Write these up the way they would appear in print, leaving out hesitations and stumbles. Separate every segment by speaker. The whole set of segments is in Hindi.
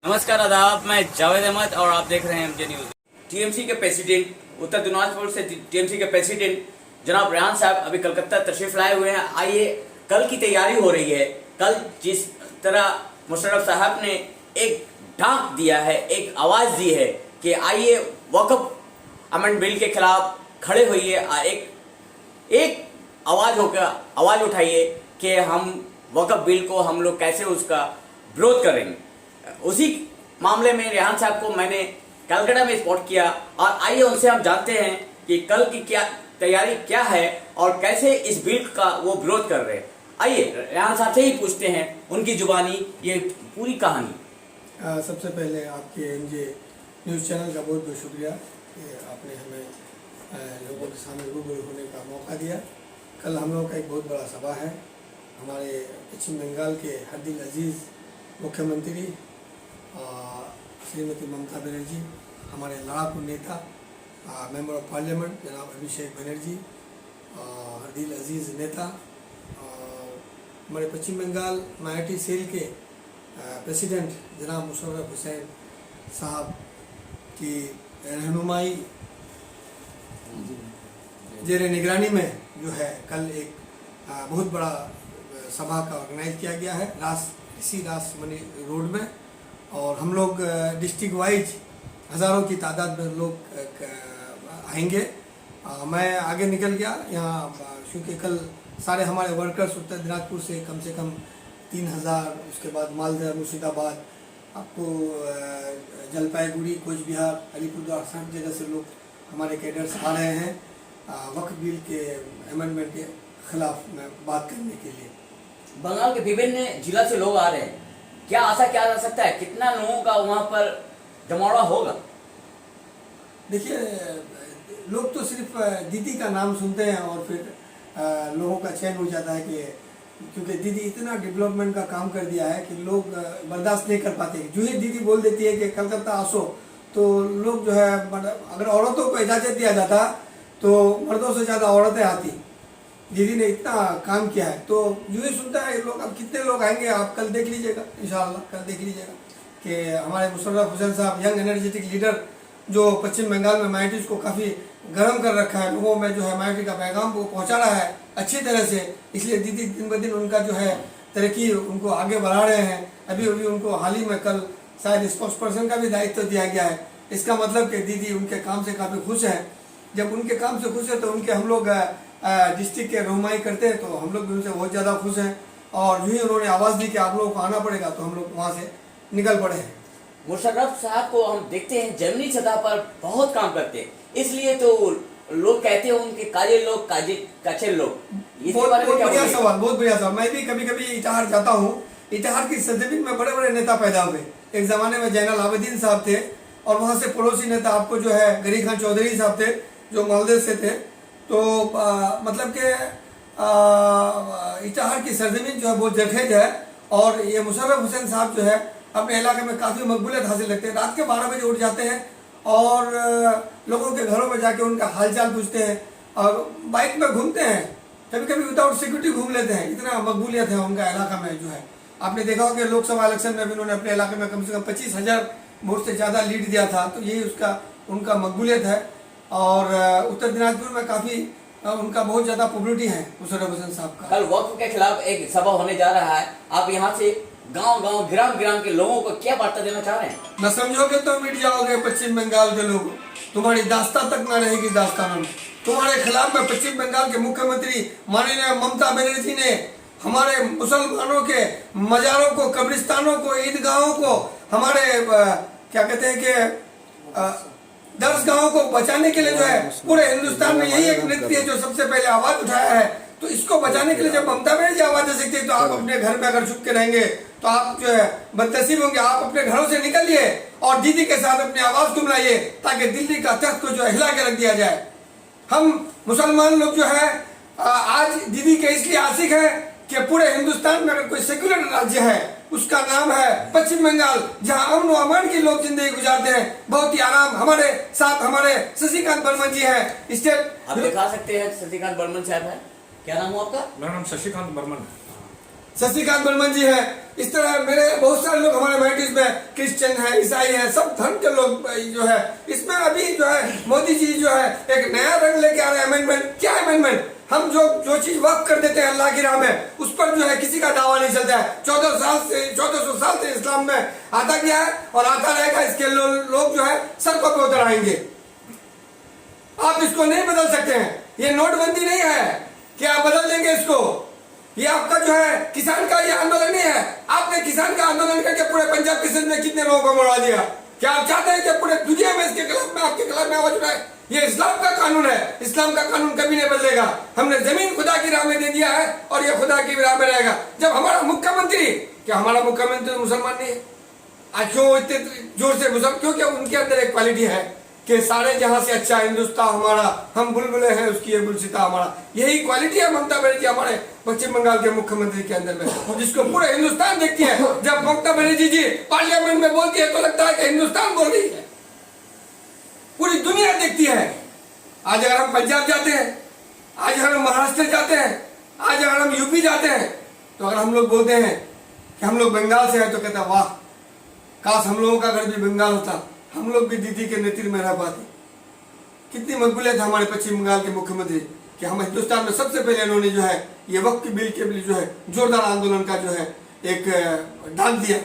Speaker 1: नमस्कार आदाब, मैं जावेद अहमद और आप देख रहे हैं एमजे न्यूज। टीएमसी के प्रेसिडेंट उत्तर दिनाजपुर से टीएमसी के प्रेसिडेंट जनाब रेहान साहब अभी कलकत्ता तशरीफ लाए हुए हैं। आइए, कल की तैयारी हो रही है। कल जिस तरह मुशर्रफ साहब ने एक डाक दिया है, एक आवाज दी है कि आइए वक्फ अमेंड बिल के खिलाफ खड़े होइए, एक आवाज उठाइए कि हम वक्फ बिल को हम लोग कैसे उसका विरोध करेंगे। उसी मामले में रेहान साहब को मैंने कलकत्ता में स्पॉट किया और आइए उनसे हम जानते हैं कि कल की क्या तैयारी क्या है और कैसे इस बिल का वो विरोध कर रहे हैं। आइए रेहान साहब से ही पूछते हैं उनकी जुबानी ये पूरी कहानी।
Speaker 2: सबसे पहले आपके एमजे न्यूज़ चैनल का बहुत बहुत शुक्रिया कि आपने हमें लोगों के सामने रूबरू होने का मौका दिया। कल हम लोगों का एक बहुत बड़ा सभा है। हमारे पश्चिम बंगाल के हरदिल अजीज़ मुख्यमंत्री श्रीमती ममता बनर्जी, हमारे लड़ाकू नेता मेंबर ऑफ पार्लियामेंट जनाब अभिषेक बनर्जी, हरदिल अजीज़ नेता, हमारे पश्चिम बंगाल माइनॉरिटी सेल के प्रेसिडेंट जनाब मुशर्रफ हुसैन साहब की रहनुमाई जेर निगरानी में जो है कल एक बहुत बड़ा सभा का ऑर्गेनाइज किया गया है इसी रासमनी रोड में। और हम लोग डिस्ट्रिक्ट वाइज हज़ारों की तादाद में लोग आएंगे। मैं आगे निकल गया यहाँ क्योंकि कल सारे हमारे वर्कर्स उत्तर दिनाजपुर से कम 3000, उसके बाद मालदा, मुर्शिदाबाद, आपको जलपाईगुड़ी, कोच बिहार, अलीपुरद्वार, सब जगह से लोग हमारे कैडर्स आ रहे हैं वक्फ बिल के अमेंडमेंट के खिलाफ में बात करने के लिए।
Speaker 1: बंगाल के विभिन्न जिला से लोग आ रहे हैं, क्या आशा किया जा सकता है, कितना लोगों का वहाँ पर जमावड़ा होगा?
Speaker 2: देखिए, लोग तो सिर्फ दीदी का नाम सुनते हैं और फिर लोगों का चैन हो जाता है कि क्योंकि दीदी इतना डेवलपमेंट का काम कर दिया है कि लोग बर्दाश्त नहीं कर पाते। जो ही दीदी बोल देती है कि कलकत्ता आसो, तो लोग जो है, अगर औरतों को इजाज़त दिया जाता तो मर्दों से ज़्यादा औरतें आती। दीदी ने इतना काम किया है तो यूँ ही सुनता है लोग। अब कितने लोग आएंगे आप कल देख लीजिएगा, इंशाअल्लाह कल देख लीजिएगा कि हमारे मुशर्रफ हुसैन साहब, यंग एनर्जेटिक लीडर, जो पश्चिम बंगाल में माइनॉरिटीज़ को काफ़ी गर्म कर रखा है, लोगों में जो है माइनॉरिटी का पैगाम को पहुँचा रहा है अच्छी तरह से। इसलिए दीदी दिन ब दिन उनका जो है तरक्की उनको आगे बढ़ा रहे हैं। अभी उनको हाल ही में कल शायद स्पोक्स पर्सन का भी दायित्व दिया गया है। इसका मतलब कि दीदी उनके काम से काफ़ी खुश हैं। जब उनके काम से खुश है तो उनके हम लोग डिस्ट्रिक्ट के रहनुमाई करते हैं तो हम लोग भी उनसे बहुत ज़्यादा खुश हैं। और यूँ ही उन्होंने आवाज़ दी कि आप लोगों को आना पड़ेगा तो हम लोग वहाँ से निकल पड़े हैं।
Speaker 1: मुशर्रफ साहब को हम देखते हैं जमीनी सतह पर बहुत काम करते हैं, इसलिए तो लोग कहते हैं उनके काले लोग काचे लोग।
Speaker 2: बहुत बढ़िया सवाल, बहुत बढ़िया सवाल। मैं भी कभी कभी इटाहार जाता हूँ। इटाहार की सरजमीन में बड़े बड़े नेता पैदा हुए। एक ज़माने में जैनल आबिदीन साहब थे और वहाँ से पड़ोसी नेता आपको जो है गरी खान चौधरी साहब थे जो मालदे से थे। तो मतलब कि इटाहार की सरजमीन जो है बहुत जरखेज है और ये मुशर्रफ हुसैन साहब जो है अपने इलाके में काफ़ी मकबूलियत हासिल रखते हैं। रात के 12 बजे उठ जाते हैं और लोगों के घरों में जाके उनका हालचाल पूछते हैं और बाइक में घूमते हैं, कभी कभी विदाउट सिक्योरिटी घूम लेते हैं। इतना मकबूलियत है उनका इलाका में जो है। आपने देखा हो कि लोकसभा इलेक्शन में भी उन्होंने अपने इलाके में कम से कम 25,000 वोट से ज़्यादा लीड दिया था। तो यही उनका मकबूलियत है। और उत्तर दिनाजपुर में काफ़ी उनका बहुत ज़्यादा पॉपुलरिटी है मुशर्रफ हुसैन साहब का।
Speaker 1: कल वक्फ के खिलाफ एक सभा होने जा रहा है, आप यहाँ से गांव ग्राम के लोगों को क्या वार्ता देना चाह रहे हैं?
Speaker 2: न समझोगे तो मिट जाओगे पश्चिम बंगाल के लोग, तुम्हारी दास्तां तक न रहेगी दास्तान। तुम्हारे खिलाफ में पश्चिम बंगाल के मुख्यमंत्री माननीय ममता बनर्जी ने हमारे मुसलमानों के मजारों को, कब्रिस्तानों को, ईदगाहों को, हमारे क्या कहते हैं कि दरसगाहों को बचाने के लिए जो है पूरे हिंदुस्तान में यही एक नृत्य है जो सबसे पहले आवाज उठाया है। तो इसको बचाने के लिए जब ममता बनर्जी आवाज दे सकती है तो आप अपने घर में अगर छुप के रहेंगे तो आप जो है बदनसीब होंगे। आप अपने घरों से निकलिए और दीदी के साथ अपनी आवाज तुम लाइए ताकि दिल्ली का तख्त को जो है हिला के रख दिया जाए। हम मुसलमान लोग जो है आज दीदी के इसलिए आशिक है कि पूरे हिंदुस्तान में अगर कोई सेक्युलर राज्य है उसका नाम है पश्चिम बंगाल, जहां अमन व अमान की लोग जिंदगी गुजारते हैं बहुत ही आराम। हमारे साथ हमारे शशिकांत बर्मन जी हैं स्टेट।
Speaker 1: आप दिखा सकते हैं शशिकांत बर्मन साहब है, क्या नाम हो आपका?
Speaker 3: मेरा नाम शशिकांत बर्मन है।
Speaker 2: शशिकांत बर्मन जी हैं, इस तरह मेरे बहुत सारे लोग हमारे माइटिस में क्रिश्चियन है, ईसाई है, सब धर्म के लोग जो है इसमें अभी जो है मोदी जी जो है एक नया रंग लेके आ रहे हैं अमेंडमेंट। क्या अमेंडमेंट? हम जो चीज वक्फ कर देते हैं अल्लाह की राह में, उस पर जो है किसी का दावा नहीं चलता है। 1400 साल से इस्लाम में आता गया है और आता रहेगा। इसके लोग जो है सड़कों पे उतर आएंगे। आप इसको नहीं बदल सकते हैं। ये नोटबंदी नहीं है कि आप बदल देंगे इसको। ये आपका जो है किसान का ये आंदोलन नहीं है। आपने किसान का आंदोलन करके पूरे पंजाब किसान में कितने लोगों को मरवा दिया। क्या आप चाहते हैं कि पूरे दुनिया में इसके खिलाफ में आपके खिलाफ में आवाज उठाए? ये इस्लाम का कानून है। इस्लाम का कानून कभी नहीं बदलेगा। हमने जमीन खुदा की राह में दे दिया है और ये खुदा की राह में रहेगा। जब हमारा मुख्यमंत्री, क्या हमारा मुख्यमंत्री मुसलमान नहीं है? आज क्यों इतने जोर से मुसलमान? क्योंकि उनके अंदर एक क्वालिटी है कि सारे जहां से अच्छा हिंदुस्तान हमारा, हम बुलबुले हैं उसकी ये गुलसिता हमारा। यही क्वालिटी है ममता बनर्जी हमारे पश्चिम बंगाल के मुख्यमंत्री के अंदर में, जिसको पूरे हिंदुस्तान देखती है। जब ममता बनर्जी जी पार्लियामेंट में बोलती है तो लगता है कि हिंदुस्तान बोल रही है, पूरी दुनिया देखती है। आज अगर हम पंजाब जाते हैं, आज अगर हम महाराष्ट्र जाते हैं, आज अगर हम यूपी जाते हैं, तो अगर हम लोग बोलते हैं कि हम लोग बंगाल से हैं, तो कहते हैं वाह, काश हम लोगों का घर भी बंगाल होता, हम लोग भी दीदी के नेतृत्व में रह पाते। कितनी मकबूलियत है हमारे पश्चिम बंगाल के मुख्यमंत्री कि हम हिंदुस्तान में सबसे पहले इन्होंने जो है ये वक्त की बिल के लिए जो है जोरदार आंदोलन का जो है एक डाल दिया।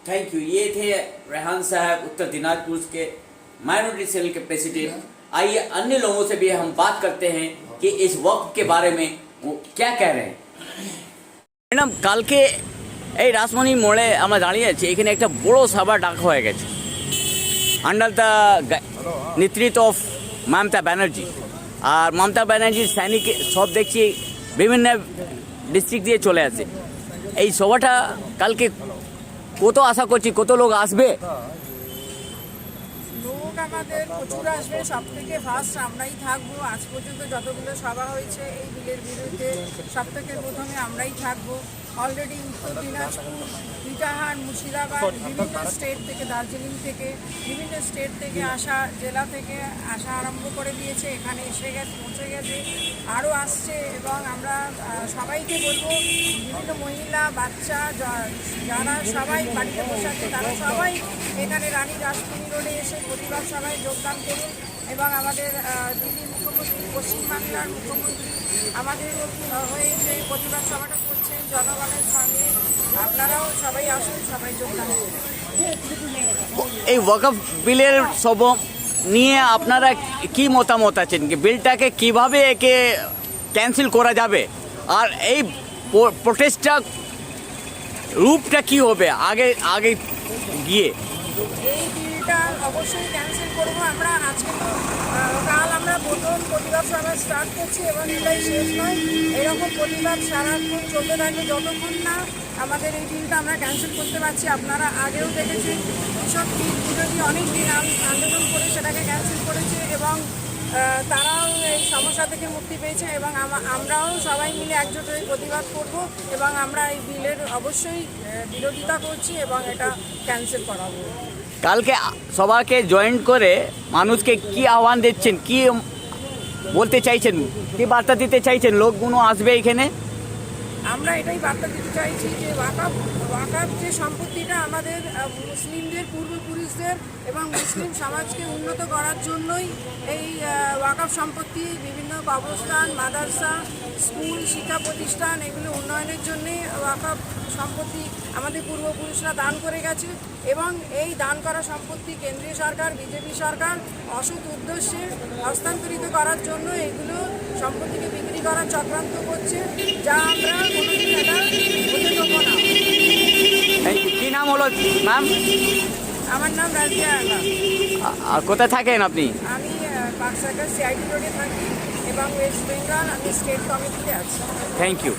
Speaker 1: Thank you. ये थे रेहान साहब, उत्तर दिनाजपुर के माइनॉरिटी सेल के प्रेसिडेंट। आइए अन्य लोगों से भी हम बात करते हैं कि इस वक्त के बारे में वो क्या कह रहे हैं। ম্যাডাম, কালকে এই রাসমণি মোড়ে আমরা দাঁড়িয়ে আছি। এখানে একটা বড় সভা ডাকা হয়ে গেছে আন্ডার দ্য নেতৃত্ব অফ মমতা ব্যানার্জি। আর মমতা ব্যানার্জির সৈনিক সব দেখছি বিভিন্ন ডিস্ট্রিক্ট দিয়ে চলে আসে। এই সভাটা কালকে কত আশা করছি কত লোক আসবে?
Speaker 3: লোক আমাদের প্রচুর আসবে। সব থেকে ফার্স্ট আমরাই থাকবো। আজ পর্যন্ত যতগুলো সভা হয়েছে এই বিলের বিরুদ্ধে সব থেকে প্রথমে আমরাই থাকবো। অলরেডি উত্তর দিনাজপুর, ইটাহার, মুর্শিদাবাদ, বিভিন্ন স্টেট থেকে, দার্জিলিং থেকে, বিভিন্ন স্টেট থেকে আসা, জেলা থেকে আসা আরম্ভ করে দিয়েছে। এখানে এসে গেছে, পৌঁছে গেছে, আরও আসছে। এবং আমরা সবাইকে বলবো, বিভিন্ন মহিলা, বাচ্চা যারা সবাই বাড়িতে বসে আছে তারা সবাই এখানে রানী রাসমণি রোডে এসে প্রতিবাদ সভায় যোগদান করুন। এবং আমাদের দিদি মুখ্যমন্ত্রী, পশ্চিমবাংলার মুখ্যমন্ত্রী আমাদের হয়ে যে প্রতিবাদ সভাটা করছেন জনগণের সঙ্গে, আপনারাও সবাই আসুন, সবাই যোগদান করুন।
Speaker 1: এই ওয়াকফ বিলের সব নিয়ে আপনারা কি মতামত আছেন? কি বিলটাকে কিভাবে একে ক্যান্সেল করা যাবে? আর এই প্রোটেস্টটা রূপটা কি হবে আগে আগে গিয়ে?
Speaker 3: এই বিলটা অবশ্যই ক্যান্সেল করবো আমরা। আজকে তো কাল আমরা প্রথম প্রতিবাদ সভা স্টার্ট করছি এবং এটাই শেষ নয়। এরকম প্রতিবাদ সারাক্ষণ চলতে থাকবে যতক্ষণ না আমাদের এই বিলটা আমরা ক্যান্সেল করতে পারছি। আপনারা আগেও দেখেছেন কৃষক বিরোধী অনেক দিন আন্দোলন করে সেটাকে ক্যান্সেল করেছে এবং তারাও এই সমস্যা থেকে মুক্তি পেয়েছে। এবং আমরাও সবাই মিলে একজোট হয়ে প্রতিবাদ করব এবং আমরা এই বিলের অবশ্যই বিরোধিতা করছি এবং এটা ক্যান্সেল করাবো।
Speaker 1: কালকে সবাইকে জয়েন করে মানুষকে কি আহ্বান দিচ্ছেন, কি বলতে চাইছেন, কি বার্তা দিতে চাইছেন? লোকগুলো আসবে এখানে।
Speaker 3: আমরা এটাই বার্তা দিতে চাইছি যে ওয়াকফ যে সম্পত্তিটা আমাদের মুসলিমদের, পূর্বপুরুষদের এবং মুসলিম সমাজকে উন্নত করার জন্যই এই ওয়াকফ সম্পত্তি, বিভিন্ন কবরস্থান, মাদ্রাসা, স্কুল, শিক্ষা প্রতিষ্ঠান, এগুলো উন্নয়নের জন্যে ওয়াকফ সম্পত্তি আমাদের পূর্বপুরুষরা দান করে গেছে। এবং এই দান করা সম্পত্তি কেন্দ্রীয় সরকার, বিজেপি সরকার অসৎ উদ্দেশ্যে হস্তান্তরিত করার জন্য এগুলো সম্পত্তিকে বিক্রি করার চক্রান্ত করছে, যা আমরা কোনোদিন এটা হতে দেবো না।
Speaker 1: কি নাম হলো ম্যাম?
Speaker 3: আমার নাম রাজিয়া আলা।
Speaker 1: আর কোথায় থাকেন আপনি?
Speaker 3: আমি পাকসাগর সিআইটি রোডে থাকি এবং ওয়েস্ট বেঙ্গল আমি স্টেট কমিটিতে আছি।
Speaker 1: Thank you.